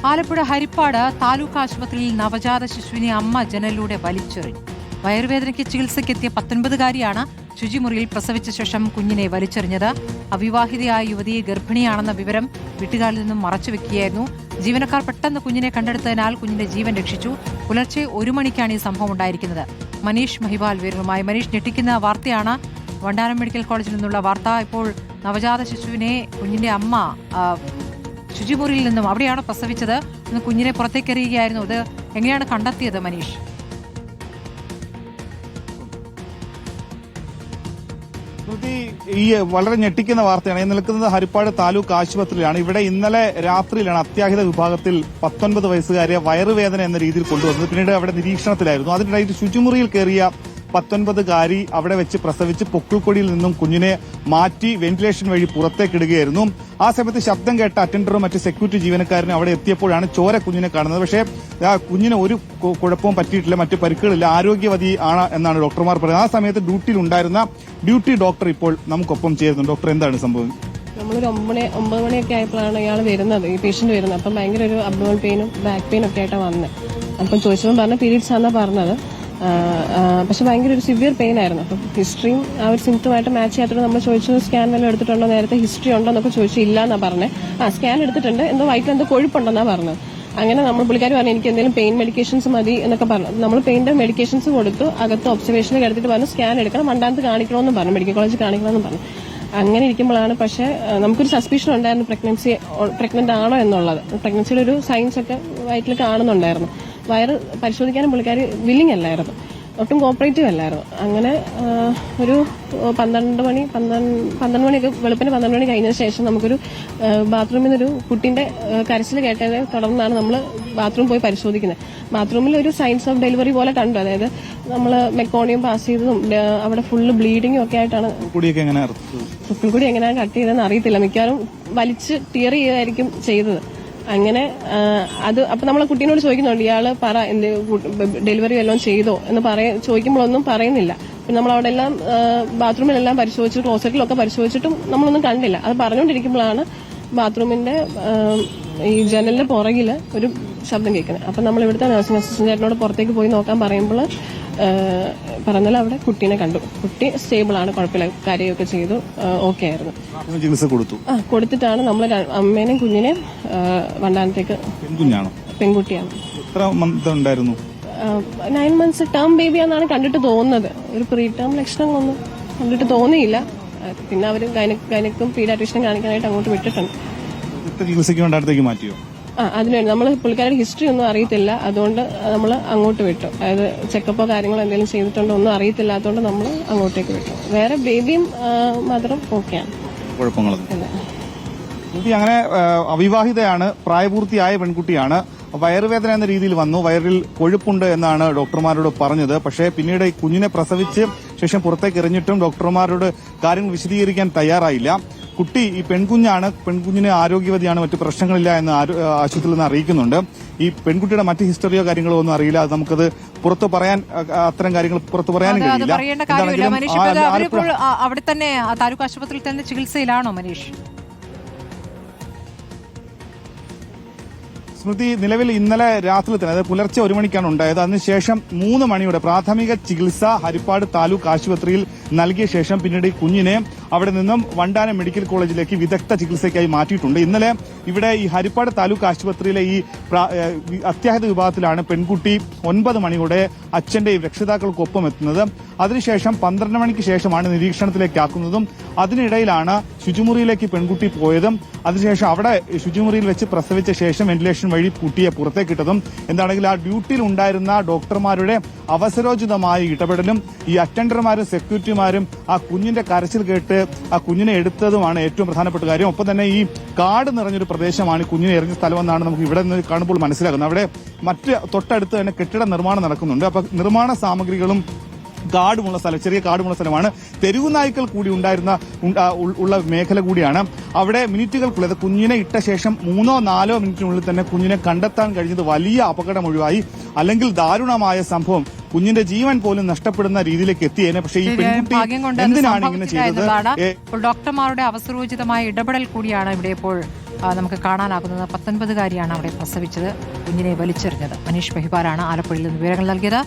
ആലപ്പുഴ ഹരിപ്പാട് താലൂക്ക് ആശുപത്രിയിൽ നവജാത ശിശുവിനെ അമ്മ ജനലിലൂടെ വലിച്ചെറിഞ്ഞു. വയറുവേദനയ്ക്ക് ചികിത്സയ്ക്കെത്തിയ 19-കാരിയാണ് ശുചിമുറിയിൽ പ്രസവിച്ച ശേഷം കുഞ്ഞിനെ വലിച്ചെറിഞ്ഞത്. അവിവാഹിതയായ യുവതിയെ ഗർഭിണിയാണെന്ന വിവരം വീട്ടുകാരിൽ നിന്നും മറച്ചുവെക്കുകയായിരുന്നു. ജീവനക്കാർ പെട്ടെന്ന് കുഞ്ഞിനെ കണ്ടെടുത്തതിനാൽ കുഞ്ഞിന്റെ ജീവൻ രക്ഷിച്ചു. പുലർച്ചെ 1 മണിക്കാണ് ഈ സംഭവം ഉണ്ടായിരിക്കുന്നത്. മനീഷ് മഹിബാൽ വിവരവുമായി. മനീഷ്, ഞെട്ടിക്കുന്ന വാർത്തയാണ് വണ്ടാനം മെഡിക്കൽ കോളേജിൽ നിന്നുള്ള വാർത്ത. ഇപ്പോൾ നവജാത ശിശുവിനെ കുഞ്ഞിന്റെ അമ്മ ശുചിമുറിയിൽ നിന്നും അവിടെയാണ് പ്രസവിച്ചത്. ഇന്ന് കുഞ്ഞിനെ പുറത്തേക്ക് എറിയുകയായിരുന്നു. ഇത് എങ്ങനെയാണ് കണ്ടെത്തിയത് മനീഷ്? ഈ വളരെ ഞെട്ടിക്കുന്ന വാർത്തയാണ്. നിൽക്കുന്നത് ഹരിപ്പാട് താലൂക്ക് ആശുപത്രിയിലാണ്. ഇവിടെ ഇന്നലെ രാത്രിയിലാണ് അത്യാഹിത വിഭാഗത്തിൽ 19 വയസ്സുകാരിയെ വയറുവേദന എന്ന രീതിയിൽ കൊണ്ടുവന്നത്. പിന്നീട് അവിടെ നിരീക്ഷണത്തിലായിരുന്നു. അതിനിടയിൽ ശുചിമുറിയിൽ കയറിയ 19-കാരി അവിടെ വെച്ച് പ്രസവിച്ച് പൊക്കിൾക്കൊടിയിൽ നിന്നും കുഞ്ഞിനെ മാറ്റി വെന്റിലേഷൻ വഴി പുറത്തേക്കിടുകയായിരുന്നു. ആ സമയത്ത് ശബ്ദം കേട്ട അറ്റൻഡറും മറ്റ് സെക്യൂരിറ്റി ജീവനക്കാരനും അവിടെ എത്തിയപ്പോഴാണ് ചോര കുഞ്ഞിനെ കാണുന്നത്. പക്ഷേ കുഞ്ഞിന് ഒരു കുഴപ്പവും പറ്റിയിട്ടില്ല, മറ്റ് പരിക്കുകളില്ല, ആരോഗ്യവതി ആണ് എന്നാണ് ഡോക്ടർമാർ പറയുന്നത്. ആ സമയത്ത് ഡ്യൂട്ടിയിൽ ഉണ്ടായിരുന്ന ഡ്യൂട്ടി ഡോക്ടർ ഇപ്പോൾ നമുക്കൊപ്പം ചേരുന്നു. ഡോക്ടർ, എന്താണ് സംഭവം? നമ്മളൊരു 9 മണിയൊക്കെ ആയപ്പോഴാണ് ഇയാൾ വരുന്നത്, ഈ പേഷ്യന്റ് വരുന്നത്. അപ്പം ഭയങ്കര ഒരു അബ്ഡോമൽ പെയിനും ബാക്ക് പെയിനും ഒക്കെ ആയിട്ടാണ് വന്നത്. അപ്പം ചോദിച്ചപ്പോൾ പറഞ്ഞ പീരീഡ്സ് ആണെന്നാണ് പറഞ്ഞത്. പക്ഷെ ഭയങ്കര ഒരു സിവിയർ പെയിൻ ആയിരുന്നു. അപ്പം ഹിസ്റ്ററിയും ആ ഒരു സിംറ്റമായിട്ട് മാച്ച് ചെയ്യാത്തത് നമ്മൾ ചോദിച്ചു, സ്കാൻ വല്ലതും എടുത്തിട്ടുണ്ടോ, നേരത്തെ ഹിസ്റ്ററി ഉണ്ടോ എന്നൊക്കെ ചോദിച്ചു. ഇല്ല എന്നാ പറഞ്ഞത്. സ്കാൻ എടുത്തിട്ടുണ്ട്, എന്തോ വയറ്റിൽ എന്തോ കൊഴുപ്പുണ്ടെന്നാ പറഞ്ഞത്. അങ്ങനെ നമ്മൾ പുള്ളിക്കാർ പറഞ്ഞു എനിക്ക് എന്തെങ്കിലും പെയിൻ മെഡിക്കേഷൻസ് മതി എന്നൊക്കെ പറഞ്ഞു. നമ്മൾ പെയിന്റെ മെഡിക്കേഷൻസ് കൊടുത്തു. അകത്ത് ഒബ്സർവേഷനിൽ കിടത്തിട്ട് പറഞ്ഞു സ്കാൻ എടുക്കണം, മണ്ടാനത്ത് കാണിക്കണമെന്നും പറഞ്ഞു, മെഡിക്കൽ കോളേജിൽ കാണിക്കണമെന്നും പറഞ്ഞു. അങ്ങനെ ഇരിക്കുമ്പോഴാണ് പക്ഷെ നമുക്കൊരു സസ്പീഷൻ ഉണ്ടായിരുന്നു പ്രഗ്നന്റ് ആണോ എന്നുള്ളത്. പ്രഗ്നൻസിയുടെ ഒരു സയൻസ് ഒക്കെ വയറ്റിൽ കാണുന്നുണ്ടായിരുന്നു. വയറ് പരിശോധിക്കാനും പുള്ളിക്കാർ വില്ലിങ് അല്ലായിരുന്നു, ഒട്ടും കോപ്പറേറ്റീവ് അല്ലായിരുന്നു. അങ്ങനെ ഒരു 12 മണിയൊക്കെ വെളുപ്പിന് 12 മണി കഴിഞ്ഞ ശേഷം നമുക്കൊരു ബാത്റൂമിൽ നിന്നൊരു കുട്ടിന്റെ കരച്ചിൽ കേട്ടതിനെ തുടർന്നാണ് നമ്മൾ ബാത്റൂം പോയി പരിശോധിക്കുന്നത്. ബാത്റൂമിൽ ഒരു സൈൻസ് ഓഫ് ഡെലിവറി പോലെ കണ്ടു. അതായത് നമ്മൾ മെക്കോണിയം പാസ് ചെയ്തതും അവിടെ ഫുള്ള് ബ്ലീഡിങ്ങും ഒക്കെ ആയിട്ടാണ്. പുക്കിൾക്കുടി എങ്ങനെയാണ് കട്ട് ചെയ്തതെന്ന് അറിയത്തില്ല, മിക്കവാറും വലിച്ച് ടിയർ ചെയ്തായിരിക്കും ചെയ്തത്. അങ്ങനെ അപ്പൊ നമ്മളെ കുട്ടീനോട് ചോദിക്കുന്നുണ്ട്, ഇയാള് പറ എന്ത് ഡെലിവറി വല്ലതും ചെയ്തോ എന്ന് ചോദിക്കുമ്പോഴൊന്നും പറയുന്നില്ല. പിന്നെ നമ്മൾ അവിടെ എല്ലാം ബാത്റൂമിലെല്ലാം പരിശോധിച്ചു, ക്ലോസറ്റിലൊക്കെ പരിശോധിച്ചിട്ടും നമ്മളൊന്നും കണ്ടില്ല. അത് പറഞ്ഞുകൊണ്ടിരിക്കുമ്പോഴാണ് ബാത്റൂമിന്റെ ഈ ജനലിന്റെ പുറകില് ഒരു ശബ്ദം കേൾക്കുന്നത്. അപ്പൊ നമ്മൾ ഇവിടുത്തെ നഴ്സിംഗ് അസിസ്റ്റന്റ് ചേട്ടനോട് പുറത്തേക്ക് പോയി നോക്കാൻ പറയുമ്പോൾ പറഞ്ഞാൽ അവിടെ കുട്ടീനെ കണ്ടു. കുട്ടി സ്റ്റേബിൾ ആണ്, കുഴപ്പമില്ല, കാര്യമൊക്കെ ചെയ്തു, ഓക്കെ ആയിരുന്നു. കൊടുത്തിട്ടാണ് നമ്മൾ അമ്മേനെയും കുഞ്ഞിനെയും വണ്ടാനത്തേക്ക്. പെൺകുട്ടിയാണ്. 9 മന്ത്സ് ടേം ബേബിയാണെന്നാണ് കണ്ടിട്ട് തോന്നുന്നത്. ഒരു പ്രീ ടേം ലക്ഷണങ്ങളൊന്നും കണ്ടിട്ട് തോന്നിയില്ല. പിന്നെ അവർ ഗൈനക്കും പീഡിയാട്രീഷ്യനും കാണിക്കാനായിട്ട് അങ്ങോട്ട് വിട്ടിട്ടുണ്ട്. അതിനുവേണ്ടി നമ്മൾ പുള്ളിക്കാരുടെ ഹിസ്റ്ററി ഒന്നും അറിയത്തില്ല, അതുകൊണ്ട് നമ്മൾ അങ്ങോട്ട് വിട്ടു. അതായത് ചെക്കപ്പോ കാര്യങ്ങളോ എന്തെങ്കിലും ചെയ്തിട്ടുണ്ടോ ഒന്നും അറിയത്തില്ലാത്തതുകൊണ്ട് നമ്മൾ അങ്ങോട്ടേക്ക് വിട്ടു. വേറെ ബേബിയും മദറും ഓക്കെയാണ്, കുഴപ്പങ്ങളൊന്നും. അങ്ങനെ അവിവാഹിതയാണ്, പ്രായപൂർത്തിയായ പെൺകുട്ടിയാണ്. വയറുവേദന എന്ന രീതിയിൽ വന്നു, വയറിൽ കൊഴുപ്പുണ്ട് എന്നാണ് ഡോക്ടർമാരോട് പറഞ്ഞത്. പക്ഷേ പിന്നീട് കുഞ്ഞിനെ പ്രസവിച്ച് ശേഷം പുറത്തേക്ക് എറിഞ്ഞിട്ടും ഡോക്ടർമാരോട് കാര്യങ്ങൾ വിശദീകരിക്കാൻ തയ്യാറായില്ല. കുട്ടി ഈ പെൺകുഞ്ഞാണ്, പെൺകുഞ്ഞിന് ആരോഗ്യവതിയാണ്, മറ്റു പ്രശ്നങ്ങളില്ല എന്ന് ആശുപത്രിയിൽ നിന്ന് അറിയിക്കുന്നുണ്ട്. ഈ പെൺകുട്ടിയുടെ മറ്റ് ഹിസ്റ്ററിയോ കാര്യങ്ങളോ ഒന്നും അറിയില്ല. അത് നമുക്കത് പുറത്തു പറയാൻ, അത്തരം കാര്യങ്ങൾ പുറത്തു പറയാനും കഴിയില്ല. അവിടെ തന്നെ താലൂക്ക് ആശുപത്രിയിൽ തന്നെ ചികിത്സയിലാണോ മനീഷ്? സ്മൃതി, നിലവിൽ ഇന്നലെ രാത്രി തന്നെ, അതായത് പുലർച്ചെ 1 മണിക്കാണ് ഉണ്ടായത്. അതിനുശേഷം 3 മണിയോടെ പ്രാഥമിക ചികിത്സ ഹരിപ്പാട് താലൂക്ക് ആശുപത്രിയിൽ നൽകിയ ശേഷം പിന്നീട് ഈ കുഞ്ഞിനെ അവിടെ നിന്നും വണ്ടാനം മെഡിക്കൽ കോളേജിലേക്ക് വിദഗ്ധ ചികിത്സയ്ക്കായി മാറ്റിയിട്ടുണ്ട്. ഇന്നലെ ഇവിടെ ഈ ഹരിപ്പാട് താലൂക്ക് ആശുപത്രിയിലെ ഈ അത്യാഹിത വിഭാഗത്തിലാണ് പെൺകുട്ടി 9 മണിയോടെ അച്ഛന്റെ രക്ഷിതാക്കൾക്കൊപ്പം എത്തുന്നത്. അതിനുശേഷം 12 മണിക്ക് ശേഷമാണ് നിരീക്ഷണത്തിലേക്കാക്കുന്നതും. അതിനിടയിലാണ് ശുചിമുറിയിലേക്ക് പെൺകുട്ടി പോയതും. അതിനുശേഷം അവിടെ ശുചിമുറിയിൽ വെച്ച് പ്രസവിച്ച ശേഷം വെന്റിലേഷൻ വഴി കുട്ടിയെ പുറത്തേക്കിട്ടതും. എന്താണെങ്കിൽ ആ ഡ്യൂട്ടിയിൽ ഉണ്ടായിരുന്ന ഡോക്ടർമാരുടെ അവസരോചിതമായ ഇടപെടലും ഈ അറ്റൻഡർമാരും സെക്യൂരിറ്റിമാരും ആ കുഞ്ഞിന്റെ കരച്ചിൽ കേട്ട് ആ കുഞ്ഞിനെ എടുത്തതുമാണ് ഏറ്റവും പ്രധാനപ്പെട്ട കാര്യം. ഒപ്പം തന്നെ ഈ കാട് നിറഞ്ഞൊരു പ്രദേശമാണ് കുഞ്ഞിനെ എറിഞ്ഞ സ്ഥലമെന്നാണ് നമുക്ക് ഇവിടെ നിന്ന് കാണുമ്പോൾ മനസ്സിലാക്കുന്നത്. അവിടെ മറ്റ് തൊട്ടടുത്ത് തന്നെ കെട്ടിട നിർമ്മാണം നടക്കുന്നുണ്ട്. അപ്പൊ നിർമ്മാണ സാമഗ്രികളും കാടുമുള്ള സ്ഥലം, ചെറിയ കാടുമുള്ള സ്ഥലമാണ്. തെരുവു നായ്ക്കൾ കൂടി ഉള്ള മേഖല കൂടിയാണ്. അവിടെ മിനിറ്റുകൾക്കുള്ളത് കുഞ്ഞിനെ ഇട്ട ശേഷം 3-4 മിനിറ്റിനുള്ളിൽ തന്നെ കുഞ്ഞിനെ കണ്ടെത്താൻ കഴിഞ്ഞത് വലിയ അപകടം ഒഴിവായി. അല്ലെങ്കിൽ ദാരുണമായ സംഭവം, കുഞ്ഞിന്റെ ജീവൻ പോലും നഷ്ടപ്പെടുന്ന രീതിയിലേക്ക് എത്തിയേനെ. പക്ഷേ ഈ പെൺകുട്ടി എന്തിനാണ് ഇങ്ങനെ ചെയ്തത്? ഡോക്ടർമാരുടെ അവസരോചിതമായ ഇടപെടൽ കൂടിയാണ് ഇവിടെ ഇപ്പോൾ നമുക്ക് കാണാനാകുന്നത് 19-കാരിയാണ് അവിടെ പ്രസവിച്ചത്, കുഞ്ഞിനെ വലിച്ചെറിഞ്ഞത്. മനീഷ് ബഹിപാലാണ് ആലപ്പുഴയിൽ നിന്ന് വിവരങ്ങൾ നൽകിയത്.